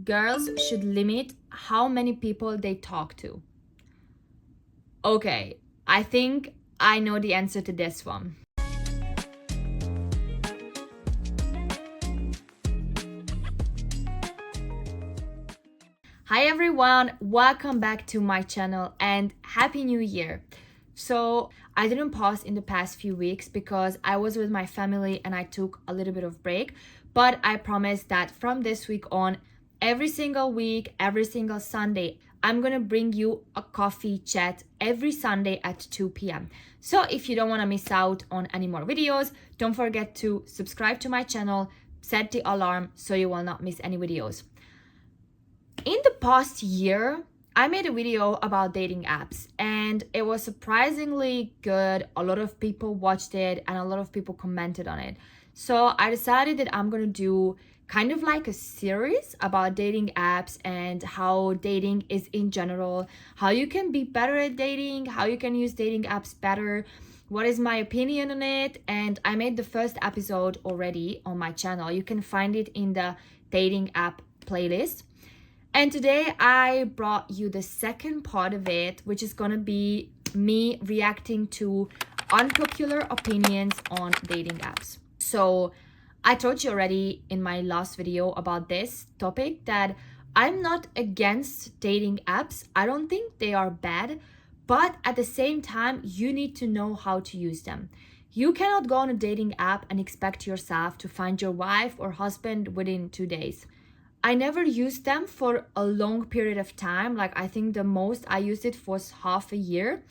girls should limit how many people they talk to? Okay, I think I know the answer to this one. Hi everyone, welcome back to my channel and Happy New Year. So I didn't post in the past few weeks because I was with my family and I took a little bit of break, but I promise that from this week on, every single week, every single Sunday, I'm gonna bring you a coffee chat every Sunday at 2 p.m. So if you don't wanna miss out on any more videos, don't forget to subscribe to my channel, set the alarm so you will not miss any videos. In the past year, I made a video about dating apps and it was surprisingly good. A lot of people watched it and a lot of people commented on it. So I decided that I'm gonna do kind of like a series about dating apps and how dating is in general, how you can be better at dating, how you can use dating apps better, what is my opinion on it. And I made the first episode already on my channel. You can find it in the dating app playlist. And today I brought you the second part of it, which is gonna be me reacting to unpopular opinions on dating apps. So I told you already in my last video about this topic that I'm not against dating apps. I don't think they are bad, but at the same time, you need to know how to use them. You cannot go on a dating app and expect yourself to find your wife or husband within 2 days. I never used them for a long period of time. Like I think the most I used it was half a year.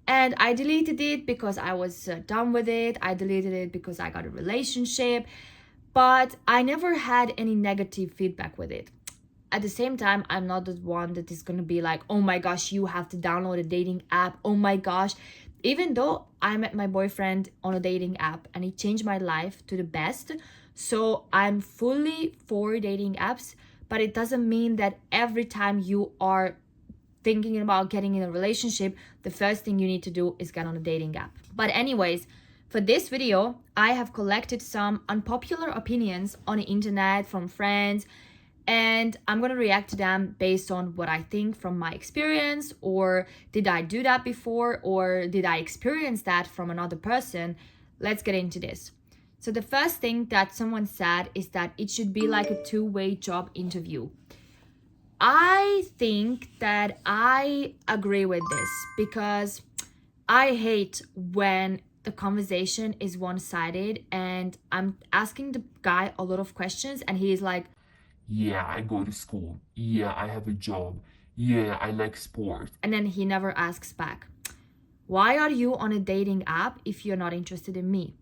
And I deleted it because I was done with it. I deleted it because I got a relationship. But I never had any negative feedback with it. At the same time, I'm not the one that is going to be like, oh my gosh, you have to download a dating app. Oh my gosh. Even though I met my boyfriend on a dating app and it changed my life to the best. So I'm fully for dating apps, but it doesn't mean that every time you are thinking about getting in a relationship, the first thing you need to do is get on a dating app. But anyways, for this video, I have collected some unpopular opinions on the internet from friends, and I'm gonna react to them based on what I think from my experience, or did I do that before, or did I experience that from another person? Let's get into this. So the first thing that someone said is that it should be like a two-way job interview. I think that I agree with this because I hate when the conversation is one-sided and I'm asking the guy a lot of questions and he's like, yeah, I go to school. Yeah, I have a job. Yeah, I like sports. And then he never asks back, why are you on a dating app if you're not interested in me?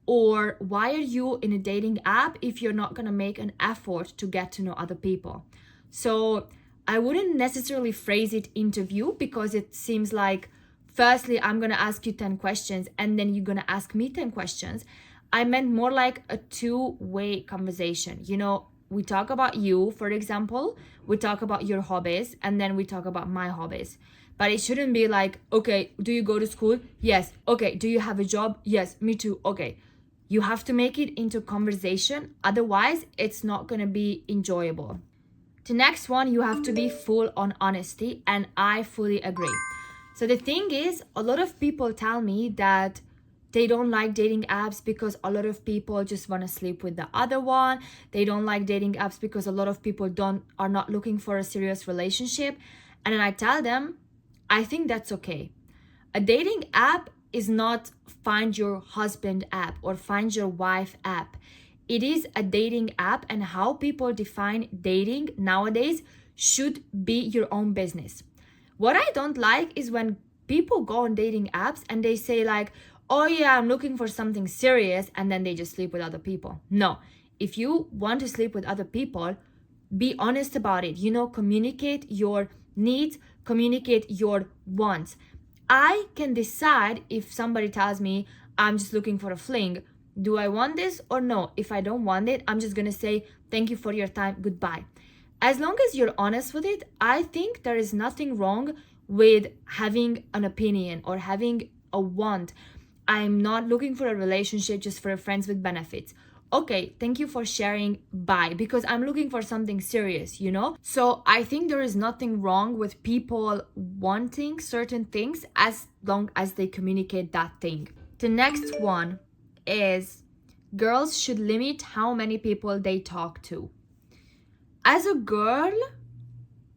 Or why are you in a dating app if you're not gonna make an effort to get to know other people? So I wouldn't necessarily phrase it interview because it seems like, firstly, I'm gonna ask you 10 questions and then you're gonna ask me 10 questions. I meant more like a two-way conversation. You know, we talk about you, for example, we talk about your hobbies, and then we talk about my hobbies. But it shouldn't be like, okay, do you go to school? Yes. Okay, do you have a job? Yes, me too. Okay. You have to make it into conversation, otherwise it's not gonna be enjoyable. The next one, you have to be full on honesty, and I fully agree. So the thing is, a lot of people tell me that they don't like dating apps because a lot of people just want to sleep with the other one. They don't like dating apps because a lot of people are not looking for a serious relationship. And then I tell them, I think that's okay. A dating app is not find your husband app or find your wife app. It is a dating app, and how people define dating nowadays should be your own business. What I don't like is when people go on dating apps and they say like, oh yeah, I'm looking for something serious, and then they just sleep with other people. No, if you want to sleep with other people, be honest about it. You know, communicate your needs, communicate your wants. I can decide if somebody tells me I'm just looking for a fling, do I want this or no? If I don't want it, I'm just gonna say thank you for your time, goodbye. As long as you're honest with it, I think there is nothing wrong with having an opinion or having a want. I'm not looking for a relationship just for friends with benefits. okay, thank you for sharing, bye, because I'm looking for something serious, you know? So I think there is nothing wrong with people wanting certain things as long as they communicate that thing. The next one is girls should limit how many people they talk to. As a girl,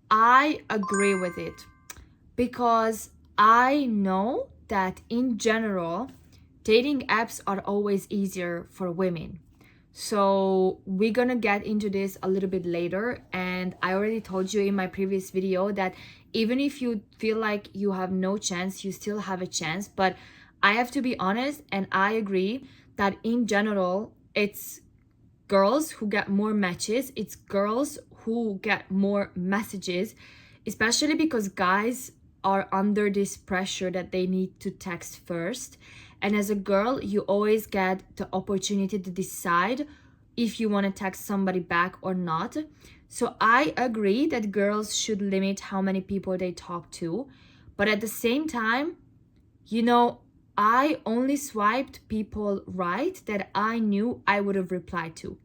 I agree with it because I know that in general, dating apps are always easier for women. So we're gonna get into this a little bit later, and I already told you in my previous video that even if you feel like you have no chance, you still have a chance. But I have to be honest, and I agree that in general, it's girls who get more matches, it's girls who get more messages, especially because guys are under this pressure that they need to text first. And as a girl, you always get the opportunity to decide if you want to text somebody back or not. So I agree that girls should limit how many people they talk to. But at the same time, you know, I only swiped people right that I knew I would have replied to.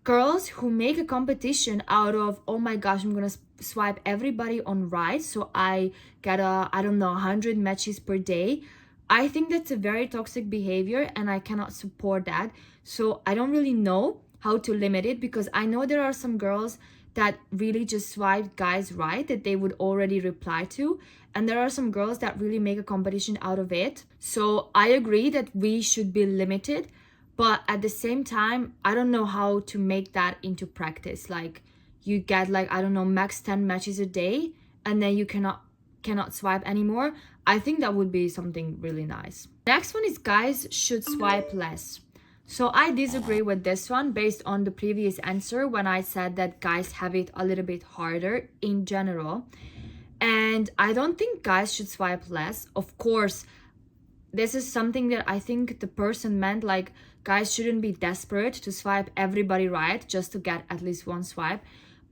Girls who make a competition out of, oh my gosh, I'm gonna swipe everybody on right so I get I don't know, 100 matches per day. I think that's a very toxic behavior and I cannot support that. So I don't really know how to limit it, because I know there are some girls that really just swipe guys right that they would already reply to, and there are some girls that really make a competition out of it. So I agree that we should be limited, but at the same time, I don't know how to make that into practice. Like, you get like, I don't know, max 10 matches a day and then you cannot swipe anymore. I think that would be something really nice. Next one is guys should swipe less. So I disagree with this one based on the previous answer when I said that guys have it a little bit harder in general. And I don't think guys should swipe less. Of course, this is something that I think the person meant, like guys shouldn't be desperate to swipe everybody right just to get at least one swipe.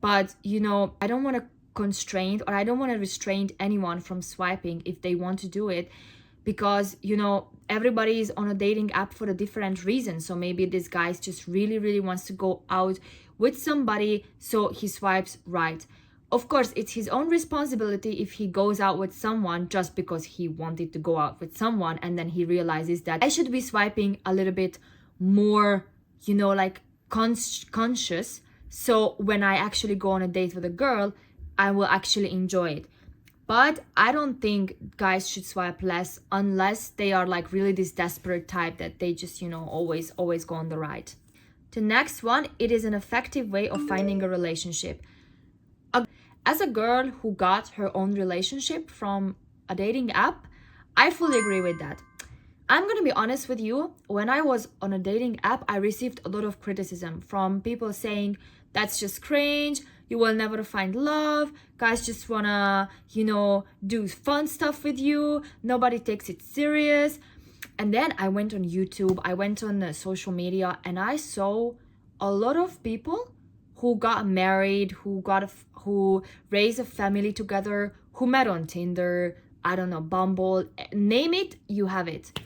But you know, I don't want to constrain, or I don't want to restrain anyone from swiping if they want to do it, because you know, everybody is on a dating app for a different reason. So maybe this guy just really wants to go out with somebody, so he swipes right. Of course, it's his own responsibility if he goes out with someone just because he wanted to go out with someone and then he realizes that I should be swiping a little bit more, you know, like conscious. So when I actually go on a date with a girl, I will actually enjoy it. But I don't think guys should swipe less unless they are like really this desperate type that they just, you know, always go on the right. The next one, it is an effective way of finding a relationship. As a girl who got her own relationship from a dating app, I fully agree with that. I'm gonna be honest with you, when I was on a dating app, I received a lot of criticism from people saying, that's just cringe, you will never find love, guys just wanna, you know, do fun stuff with you, nobody takes it serious. And then I went on YouTube, I went on social media, and I saw a lot of people who got married, who raised a family together, who met on Tinder, I don't know, Bumble, name it, you have it.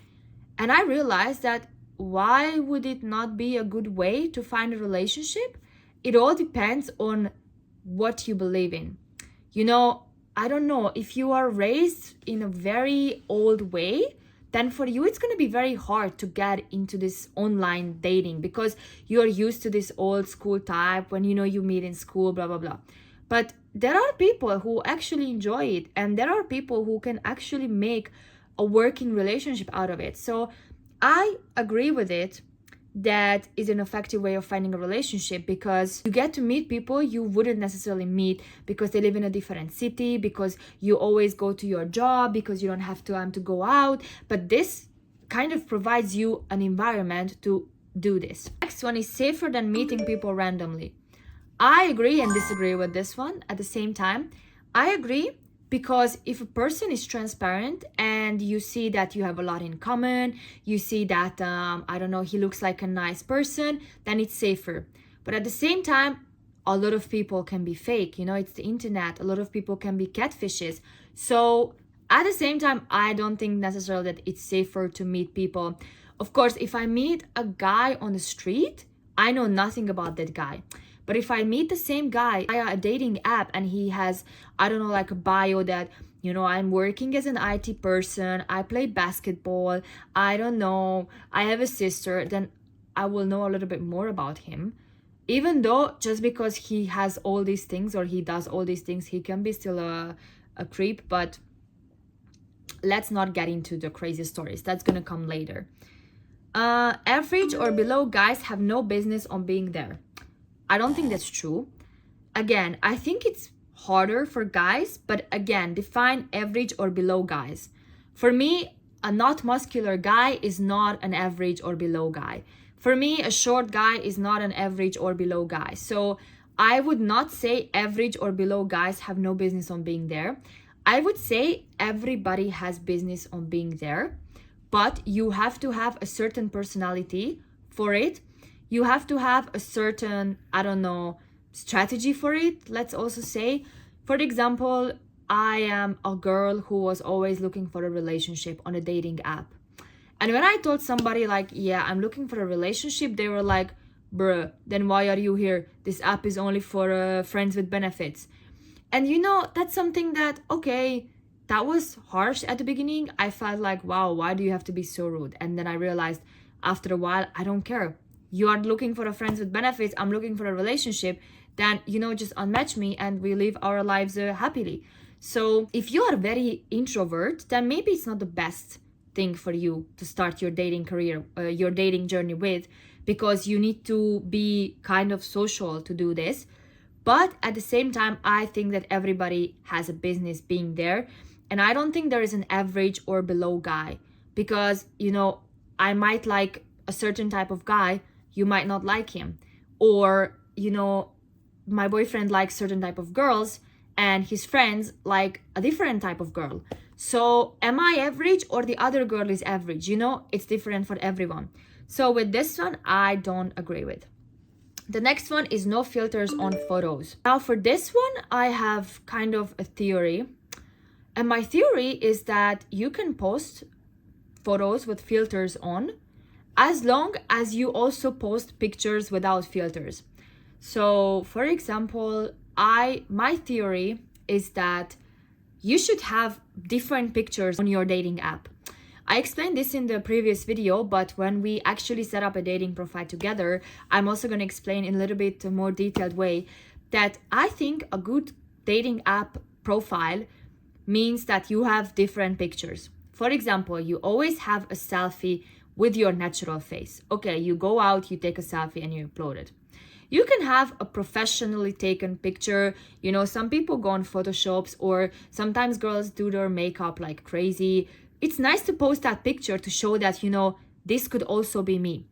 And I realized that why would it not be a good way to find a relationship? It all depends on what you believe in. You know, I don't know, if you are raised in a very old way, then for you it's going to be very hard to get into this online dating because you're used to this old school type when, you know, you meet in school, blah blah blah. But there are people who actually enjoy it, and there are people who can actually make a working relationship out of it. So I agree with it, that is an effective way of finding a relationship, because you get to meet people you wouldn't necessarily meet because they live in a different city, because you always go to your job, because you don't have time to go out. But this kind of provides you an environment to do this. Next one is safer than meeting people randomly. I agree and disagree with this one at the same time. I agree because if a person is transparent and you see that you have a lot in common, you see that, I don't know, he looks like a nice person, then it's safer. But at the same time, a lot of people can be fake. You know, it's the internet. A lot of people can be catfishes. So at the same time, I don't think necessarily that it's safer to meet people. Of course, if I meet a guy on the street I know nothing about that guy. But if I meet the same guy via a dating app and he has, I don't know, like a bio that, I'm working as an IT person, I play basketball, I don't know, I have a sister, then I will know a little bit more about him. Even though just because he has all these things or he does all these things, he can be still a creep. But let's not get into the crazy stories. That's gonna come later. Average or below guys have no business on being there. I don't think that's true. Again, I think it's harder for guys, but again, define average or below guys. For me, a not muscular guy is not an average or below guy. For me, a short guy is not an average or below guy. So I would not say average or below guys have no business on being there. I would say everybody has business on being there, but you have to have a certain personality for it. You have to have a certain, I don't know, strategy for it, let's also say. For example, I am a girl who was always looking for a relationship on a dating app. And when I told somebody like, yeah, I'm looking for a relationship, they were like, bruh, then why are you here? This app is only for friends with benefits. And that's something that, okay, that was harsh at the beginning. I felt like, wow, why do you have to be so rude? And then I realized after a while, I don't care. You are looking for a friends with benefits, I'm looking for a relationship, then, just unmatch me and we live our lives happily. So if you are very introvert, then maybe it's not the best thing for you to start your dating career, your dating journey with, because you need to be kind of social to do this. But at the same time, I think that everybody has a business being there. And I don't think there is an average or below guy, because, I might like a certain type of guy, you might not like him. Or, my boyfriend likes certain type of girls and his friends like a different type of girl. So am I average or the other girl is average? It's different for everyone. So with this one, I don't agree with. The next one is no filters on photos. Now for this one, I have kind of a theory. And my theory is that you can post photos with filters on as long as you also post pictures without filters. So for example, my theory is that you should have different pictures on your dating app. I explained this in the previous video, but when we actually set up a dating profile together, I'm also going to explain in a little bit more detailed way that I think a good dating app profile means that you have different pictures. For example, you always have a selfie with your natural face. Okay, you go out, you take a selfie and you upload it. You can have a professionally taken picture. Some people go on Photoshops, or sometimes girls do their makeup like crazy. It's nice to post that picture to show that, this could also be me.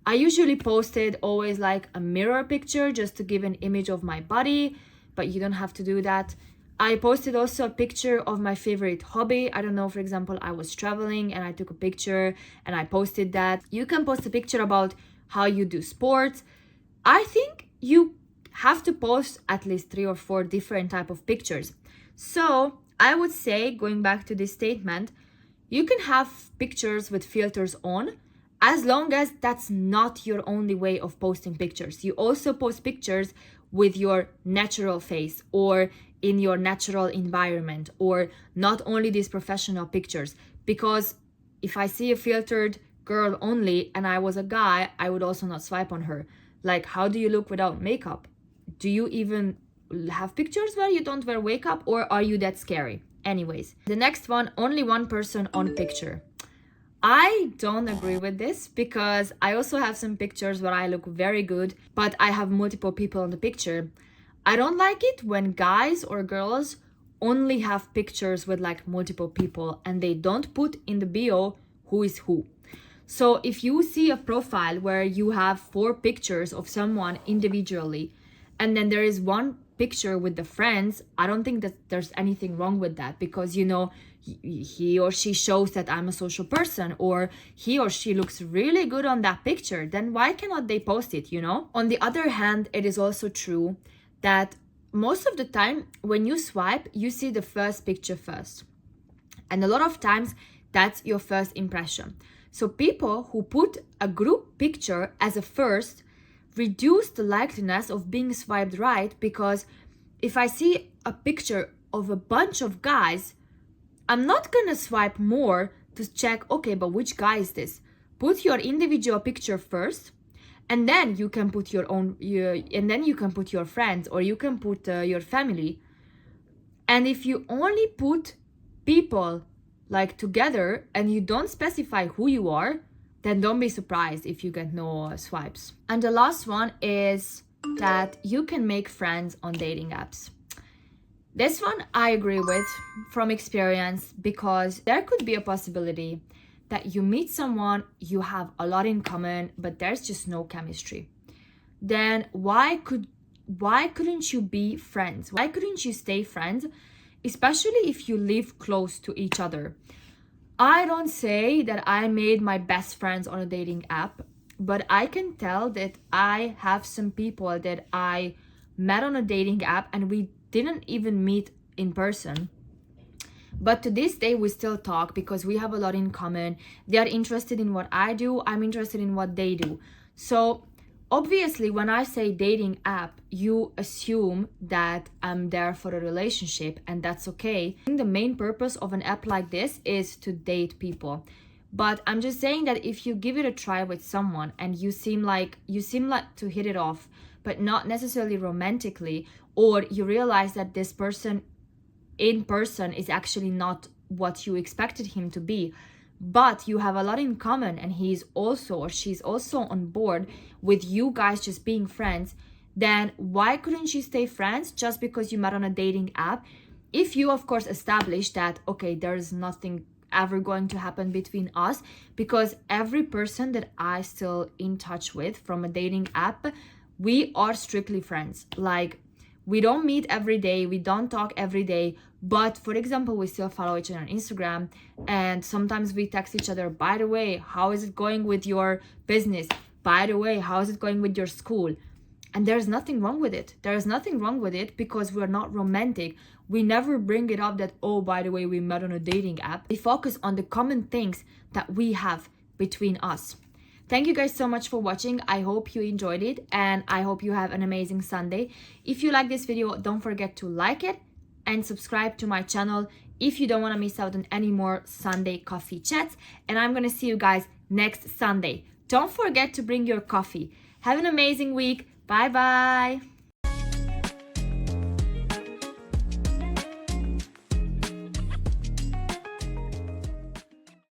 I usually posted always like a mirror picture just to give an image of my body, but you don't have to do that. I posted also a picture of my favorite hobby. I don't know, for example, I was traveling and I took a picture and I posted that. You can post a picture about how you do sports. I think you have to post at least 3 or 4 different type of pictures. So I would say, going back to this statement, you can have pictures with filters on as long as that's not your only way of posting pictures. You also post pictures with your natural face or in your natural environment, or not only these professional pictures. Because if I see a filtered girl only and I was a guy, I would also not swipe on her. Like, how do you look without makeup? Do you even have pictures where you don't wear makeup, or are you that scary? Anyways, the next one, only one person on picture. I don't agree with this, because I also have some pictures where I look very good, but I have multiple people on the picture. I don't like it when guys or girls only have pictures with like multiple people and they don't put in the bio who is who. So if you see a profile where you have 4 pictures of someone individually, and then there is one picture with the friends, I don't think that there's anything wrong with that, because he or she shows that I'm a social person, or he or she looks really good on that picture. Then why cannot they post it? On the other hand, it is also true that most of the time when you swipe, you see the first picture first, and a lot of times that's your first impression. So people who put a group picture as a first, reduce the likeliness of being swiped right, because if I see a picture of a bunch of guys, I'm not gonna swipe more to check, okay, but which guy is this? Put your individual picture first, and then you can put and then you can put your friends, or you can put your family. And if you only put people like together and you don't specify who you are, then don't be surprised if you get no swipes. And the last one is that you can make friends on dating apps. This one I agree with from experience, because there could be a possibility that you meet someone, you have a lot in common, but there's just no chemistry. Then why couldn't you be friends? Why couldn't you stay friends, especially if you live close to each other? I don't say that I made my best friends on a dating app, but I can tell that I have some people that I met on a dating app and we didn't even meet in person. But to this day, we still talk because we have a lot in common. They are interested in what I do, I'm interested in what they do. So obviously, when I say dating app, you assume that I'm there for a relationship, and that's okay. I think the main purpose of an app like this is to date people. But I'm just saying that if you give it a try with someone and you seem like to hit it off, but not necessarily romantically, or you realize that this person in person is actually not what you expected him to be, but you have a lot in common and he's also or she's also on board with you guys just being friends, then why couldn't you stay friends just because you met on a dating app? If you, of course, establish that, okay, there's nothing ever going to happen between us, because every person that I still in touch with from a dating app, we are strictly friends. Like, we don't meet every day, we don't talk every day, but for example, we still follow each other on Instagram, and sometimes we text each other, by the way, how is it going with your business? By the way, how is it going with your school? And there's nothing wrong with it. There's nothing wrong with it because we're not romantic. We never bring it up that, oh, by the way, we met on a dating app. We focus on the common things that we have between us. Thank you guys so much for watching. I hope you enjoyed it, and I hope you have an amazing Sunday. If you like this video, don't forget to like it and subscribe to my channel if you don't want to miss out on any more Sunday coffee chats. And I'm going to see you guys next Sunday. Don't forget to bring your coffee. Have an amazing week. Bye bye.